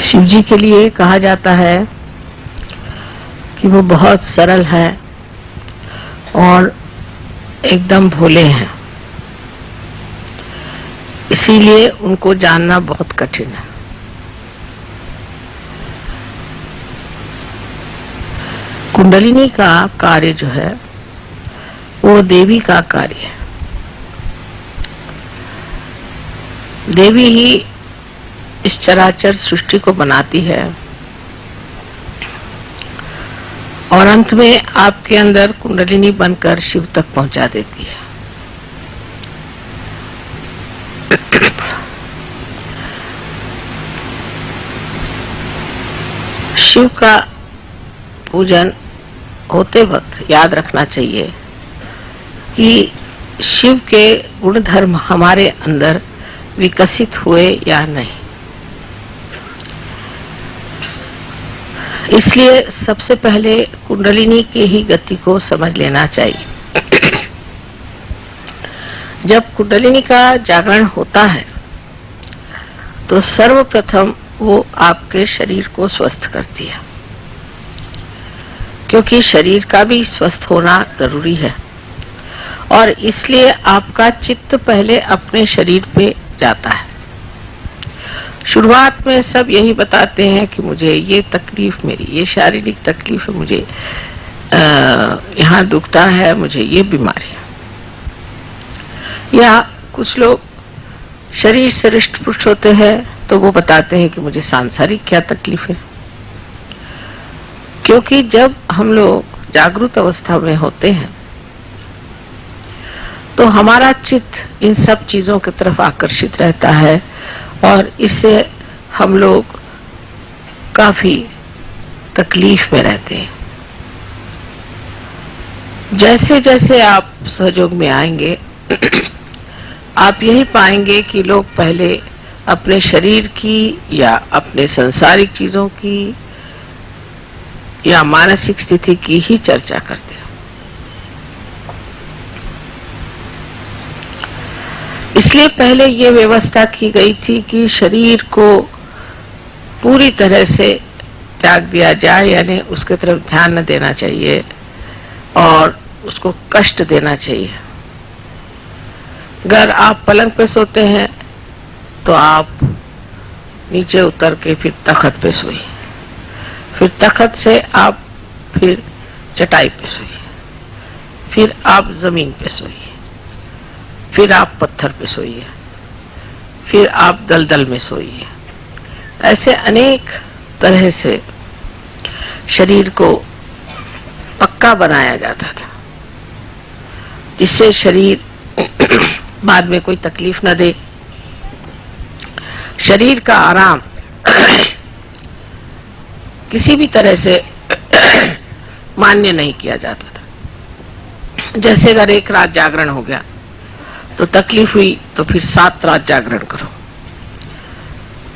शिव जी के लिए कहा जाता है कि वो बहुत सरल है और एकदम भोले हैं, इसीलिए उनको जानना बहुत कठिन है। कुंडलिनी का कार्य जो है वो देवी का कार्य है। देवी ही इस चराचर सृष्टि को बनाती है और अंत में आपके अंदर कुंडलिनी बनकर शिव तक पहुंचा देती है। शिव का पूजन होते वक्त याद रखना चाहिए कि शिव के गुण धर्म हमारे अंदर विकसित हुए या नहीं। इसलिए सबसे पहले कुंडलिनी की ही गति को समझ लेना चाहिए। जब कुंडलिनी का जागरण होता है तो सर्वप्रथम वो आपके शरीर को स्वस्थ करती है, क्योंकि शरीर का भी स्वस्थ होना जरूरी है और इसलिए आपका चित्त पहले अपने शरीर पे जाता है। शुरुआत में सब यही बताते हैं कि मुझे ये तकलीफ, मेरी ये शारीरिक तकलीफ है, मुझे यहाँ दुखता है, मुझे ये बीमारी है। या कुछ लोग शरीर से हृष्ट पुष्ट होते हैं तो वो बताते हैं कि मुझे सांसारिक क्या तकलीफ है। क्योंकि जब हम लोग जागृत अवस्था में होते हैं तो हमारा चित्त इन सब चीजों की तरफ आकर्षित रहता है और इससे हम लोग काफी तकलीफ में रहते हैं। जैसे जैसे आप सहयोग में आएंगे आप यही पाएंगे कि लोग पहले अपने शरीर की या अपने सांसारिक चीजों की या मानसिक स्थिति की ही चर्चा करते हैं। इसलिए पहले ये व्यवस्था की गई थी कि शरीर को पूरी तरह से त्याग दिया जाए, यानी उसके तरफ ध्यान न देना चाहिए और उसको कष्ट देना चाहिए। अगर आप पलंग पे सोते हैं तो आप नीचे उतर के फिर तख्त पे सोइए, फिर तख्त से आप फिर चटाई पे सोइए, फिर आप जमीन पे सोइए, फिर आप पत्थर पे सोइए, फिर आप दलदल में सोइए। ऐसे अनेक तरह से शरीर को पक्का बनाया जाता था जिससे शरीर बाद में कोई तकलीफ न दे। शरीर का आराम किसी भी तरह से मान्य नहीं किया जाता था। जैसे अगर एक रात जागरण हो गया तो तकलीफ हुई तो फिर 7 रात जागरण करो,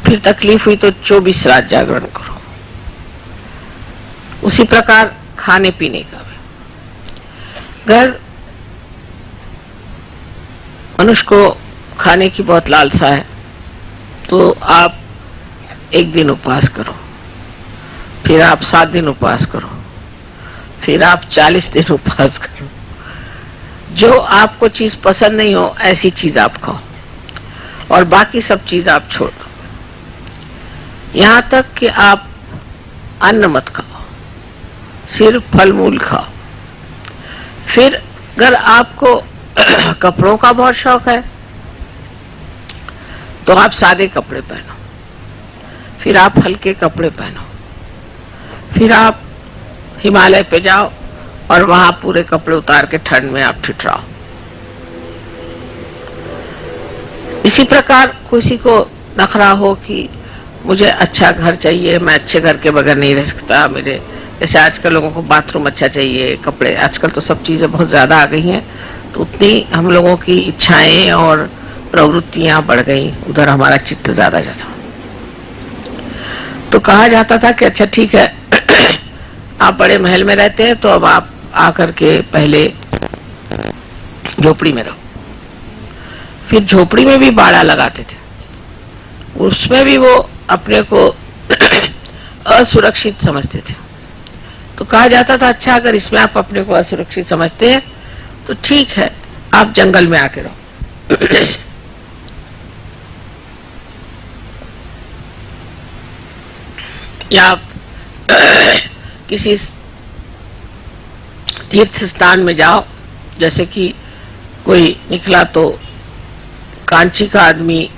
फिर तकलीफ हुई तो 24 रात जागरण करो। उसी प्रकार खाने पीने का भी, अगर मनुष्य को खाने की बहुत लालसा है तो आप 1 दिन उपवास करो, फिर आप 7 दिन उपवास करो, फिर आप 40 दिन उपवास करो। जो आपको चीज पसंद नहीं हो ऐसी चीज आप खाओ और बाकी सब चीज आप छोड़ दो। यहाँ तक कि आप अन्न मत खाओ, सिर्फ फल मूल खाओ। फिर अगर आपको कपड़ों का बहुत शौक है तो आप सादे कपड़े पहनो, फिर आप हल्के कपड़े पहनो, फिर आप हिमालय पे जाओ और वहां पूरे कपड़े उतार के ठंड में आप ठिठराओ। इसी प्रकार किसी को नखरा हो कि मुझे अच्छा घर चाहिए, मैं अच्छे घर के बगैर नहीं रह सकता, मेरे जैसे आजकल लोगों को बाथरूम अच्छा चाहिए, कपड़े, आजकल तो सब चीजें बहुत ज्यादा आ गई हैं तो उतनी हम लोगों की इच्छाएं और प्रवृत्तियां बढ़ गई, उधर हमारा चित्त ज्यादा जाता। तो कहा जाता था कि अच्छा ठीक है आप बड़े महल में रहते हैं तो अब आप आकर के पहले झोपड़ी में रहो। फिर झोपड़ी में भी बाड़ा लगाते थे, उसमें भी वो अपने को असुरक्षित समझते थे। तो कहा जाता था अच्छा अगर इसमें आप अपने को असुरक्षित समझते हैं तो ठीक है, आप जंगल में आके रहो। या आप किसी तीर्थ स्थान में जाओ, जैसे कि कोई निकला तो कांची का आदमी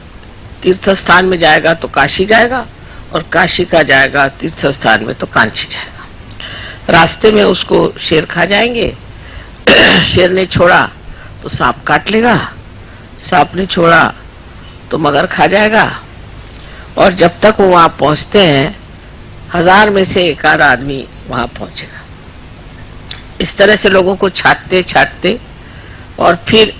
तीर्थ स्थान में जाएगा तो काशी जाएगा, और काशी का जाएगा तीर्थ स्थान में तो कांची जाएगा। रास्ते में उसको शेर खा जाएंगे, शेर ने छोड़ा तो सांप काट लेगा, सांप ने छोड़ा तो मगर खा जाएगा, और जब तक वो वहां पहुंचते हैं 1000 में से एक आध आदमी वहां पहुंचेगा। इस तरह से लोगों को छाटते छाटते और फिर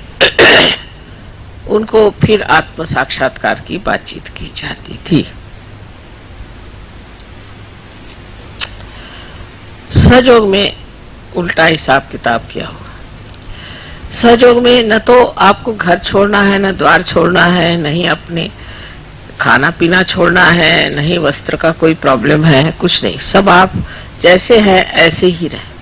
उनको फिर आत्म साक्षात्कार की बातचीत की जाती थी। सहयोग में उल्टा हिसाब किताब किया हुआ। सहयोग में न तो आपको घर छोड़ना है, न द्वार छोड़ना है, नहीं अपने खाना पीना छोड़ना है, नहीं वस्त्र का कोई प्रॉब्लम है, कुछ नहीं, सब आप जैसे हैं ऐसे ही रहे।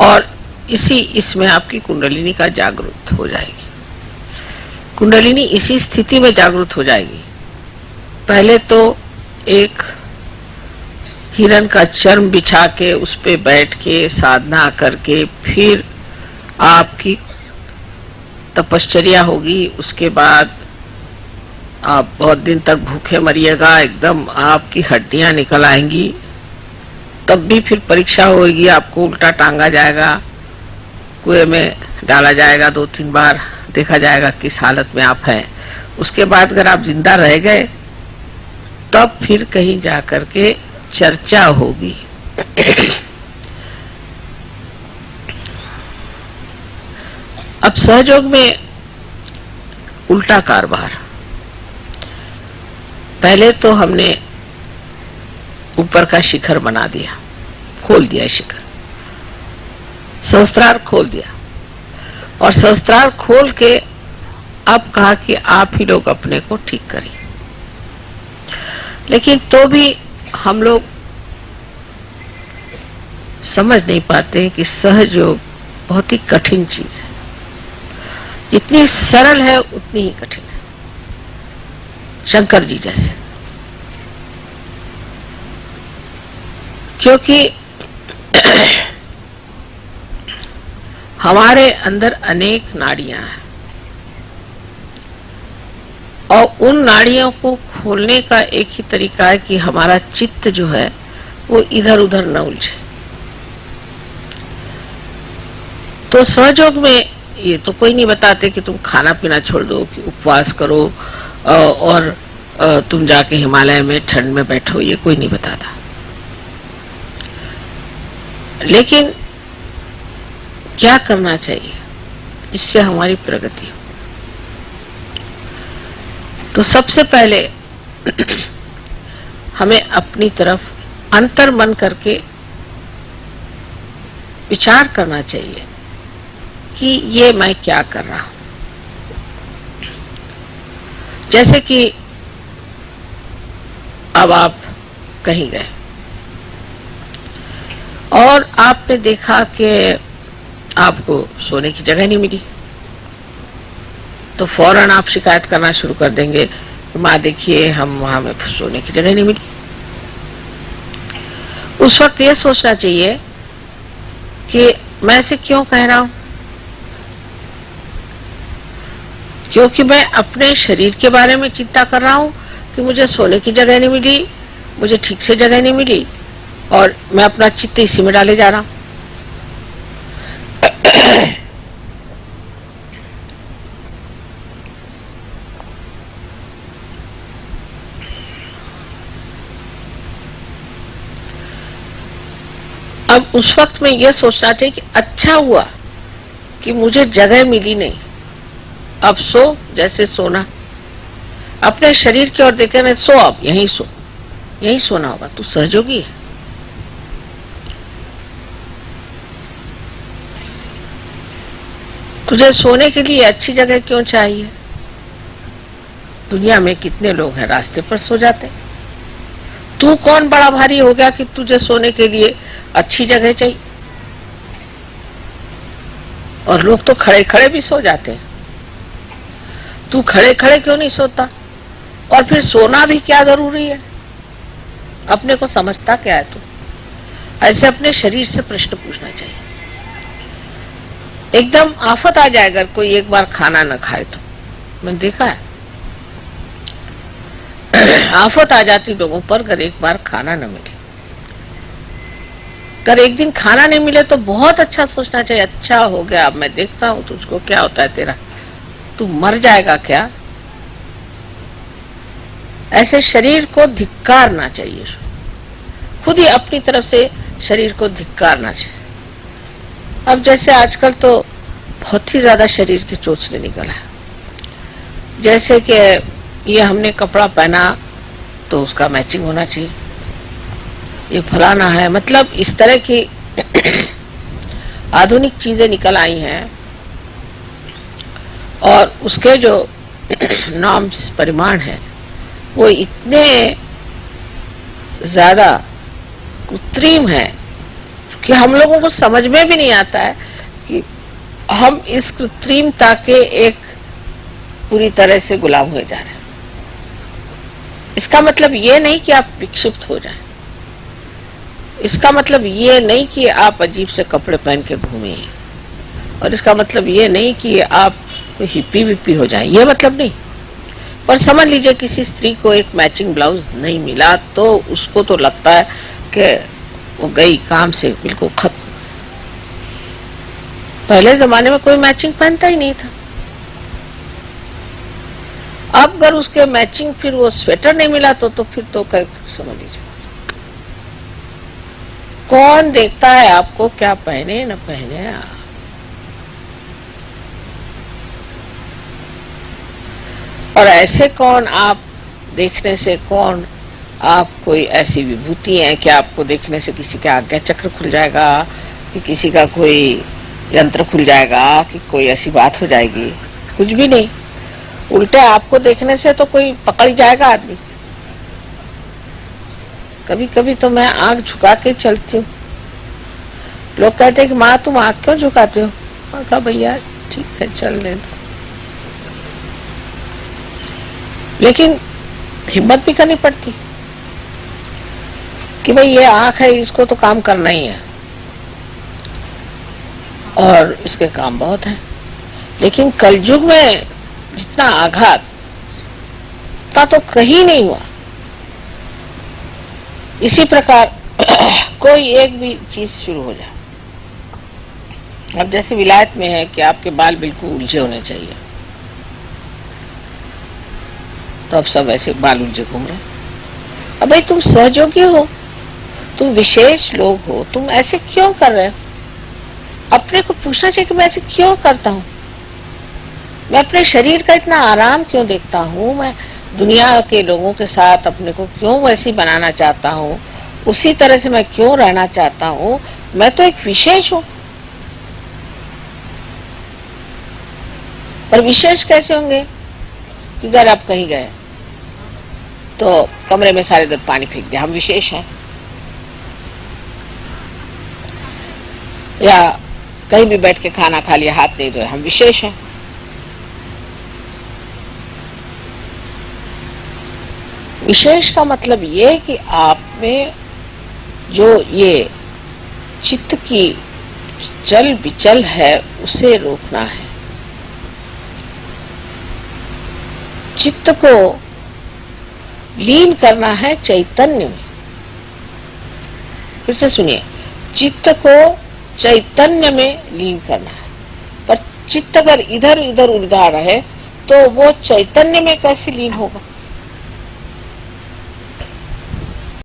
और इसमें आपकी कुंडलिनी का जागृत हो जाएगी। कुंडलिनी इसी स्थिति में जागृत हो जाएगी। पहले तो एक हिरण का चर्म बिछा के उस पे बैठ के साधना करके फिर आपकी तपश्चर्या होगी। उसके बाद आप बहुत दिन तक भूखे मरिएगा, एकदम आपकी हड्डियां निकल आएंगी। तब भी फिर परीक्षा होगी, आपको उल्टा टांगा जाएगा, कुएं में डाला जाएगा, 2-3 बार देखा जाएगा किस हालत में आप हैं। उसके बाद अगर आप जिंदा रह गए तब फिर कहीं जाकर के चर्चा होगी। अब सहयोग में उल्टा कारभार। पहले तो हमने ऊपर का शिखर बना दिया, खोल दिया शिखर, सहस्त्रार खोल दिया, और सहस्त्रार खोल के अब कहा कि आप ही लोग अपने को ठीक करें। लेकिन तो भी हम लोग समझ नहीं पाते कि सहयोग बहुत ही कठिन चीज है। जितनी सरल है उतनी ही कठिन है। शंकर जी जैसे, क्योंकि हमारे अंदर अनेक नाड़ियां हैं और उन नाड़ियों को खोलने का एक ही तरीका है कि हमारा चित्त जो है वो इधर उधर न उलझे। तो सहयोग में ये तो कोई नहीं बताते कि तुम खाना पीना छोड़ दो, कि उपवास करो और तुम जाके हिमालय में ठंड में बैठो, ये कोई नहीं बताता। लेकिन क्या करना चाहिए जिससे हमारी प्रगति हो? तो सबसे पहले हमें अपनी तरफ अंतर्मन करके विचार करना चाहिए कि ये मैं क्या कर रहा हूं। जैसे कि अब आप कहीं गए और आपने देखा कि आपको सोने की जगह नहीं मिली, तो फौरन आप शिकायत करना शुरू कर देंगे, माँ देखिए हम वहां में सोने की जगह नहीं मिली। उस वक्त ये सोचना चाहिए कि मैं ऐसे क्यों कह रहा हूं, क्योंकि मैं अपने शरीर के बारे में चिंता कर रहा हूं कि मुझे सोने की जगह नहीं मिली, मुझे ठीक से जगह नहीं मिली, और मैं अपना चित्त इसी में डाले जा रहा हूं। अब उस वक्त में यह सोचना चाहिए कि अच्छा हुआ कि मुझे जगह मिली नहीं, अब सो जैसे सोना, अपने शरीर की ओर देखे ना, सो, अब यहीं सो, यहीं सोना होगा, तू सहयोगी है। तुझे सोने के लिए अच्छी जगह क्यों चाहिए? दुनिया में कितने लोग हैं रास्ते पर सो जाते हैं। तू कौन बड़ा भारी हो गया कि तुझे सोने के लिए अच्छी जगह चाहिए? और लोग तो खड़े खड़े भी सो जाते हैं, तू खड़े खड़े क्यों नहीं सोता? और फिर सोना भी क्या जरूरी है? अपने को समझता क्या है तू? ऐसे अपने शरीर से प्रश्न पूछना चाहिए। एकदम आफत आ जाए अगर कोई एक बार खाना न खाए तो। मैंने देखा है आफत आ जाती लोगों पर अगर एक बार खाना न मिले। अगर एक दिन खाना नहीं मिले तो बहुत अच्छा सोचना चाहिए, अच्छा हो गया अब मैं देखता हूं तुझको क्या होता है तेरा, तू मर जाएगा क्या? ऐसे शरीर को धिक्कारना चाहिए, खुद ही अपनी तरफ से शरीर को धिक्कारना चाहिए। अब जैसे आजकल तो बहुत ही ज्यादा शरीर के चोचले निकला है, जैसे कि ये हमने कपड़ा पहना तो उसका मैचिंग होना चाहिए, ये फलाना है, मतलब इस तरह की आधुनिक चीजें निकल आई हैं और उसके जो नॉर्म्स परिमाण है वो इतने ज्यादा कृत्रिम है कि हम लोगों को समझ में भी नहीं आता है कि हम इस कृत्रिमता के एक पूरी तरह से गुलाम हुए जा रहे हैं। इसका मतलब ये नहीं कि आप विक्षिप्त हो जाएं, इसका मतलब ये नहीं कि आप अजीब से कपड़े पहन के घूमें, और इसका मतलब ये नहीं कि आप हिप्पी विप्पी हो जाएं, ये मतलब नहीं। पर समझ लीजिए किसी स्त्री को एक मैचिंग ब्लाउज नहीं मिला तो उसको तो लगता है कि वो गई काम से बिल्कुल खत्म। पहले जमाने में कोई मैचिंग पहनता ही नहीं था। अब अगर उसके मैचिंग फिर वो स्वेटर नहीं मिला तो फिर तो समझ लीजिए कौन देखता है आपको क्या पहने न पहने आप। और ऐसे कौन आप देखने से कौन आप कोई ऐसी विभूति है कि आपको देखने से किसी का आज्ञा चक्र खुल जाएगा, कि किसी का कोई यंत्र खुल जाएगा, कि कोई ऐसी बात हो जाएगी? कुछ भी नहीं। उल्टे आपको देखने से तो कोई पकड़ जाएगा आदमी। कभी कभी तो मैं आंख झुका के चलती हूँ, लोग कहते हैं कि माँ तुम आंख क्यों झुकाते हो? मैं कहा भैया ठीक है चल दो, लेकिन हिम्मत भी करनी पड़ती कि भाई ये आंख है, इसको तो काम करना ही है और इसके काम बहुत है। लेकिन कलयुग में जितना आघात का तो कहीं नहीं हुआ। इसी प्रकार कोई एक भी चीज शुरू हो जाए, अब जैसे विलायत में है कि आपके बाल बिल्कुल उलझे होने चाहिए, तो अब सब ऐसे बाल उलझे घूम रहे। अब भाई तुम सहयोगी हो, तुम विशेष लोग हो, तुम ऐसे क्यों कर रहे हो? अपने को पूछना चाहिए कि मैं ऐसे क्यों करता हूँ, मैं अपने शरीर का इतना आराम क्यों देखता हूँ, मैं दुनिया के लोगों के साथ अपने को क्यों वैसी बनाना चाहता हूँ, उसी तरह से मैं क्यों रहना चाहता हूँ? मैं तो एक विशेष हूँ। पर विशेष कैसे होंगे कि अगर आप कहीं गए तो कमरे में सारे दिन पानी फेंक दिया, हम विशेष हैं। या कहीं भी बैठ के खाना खा लिया, हाथ नहीं धोए, हम विशेष हैं। विशेष का मतलब ये कि आप में जो ये चित्त की चल विचल है उसे रोकना है। चित्त को लीन करना है चैतन्य में। फिर से सुनिए, चित्त को चैतन्य में लीन करना है। पर चित्त अगर इधर उधर उलझा रहे तो वो चैतन्य में कैसे लीन होगा?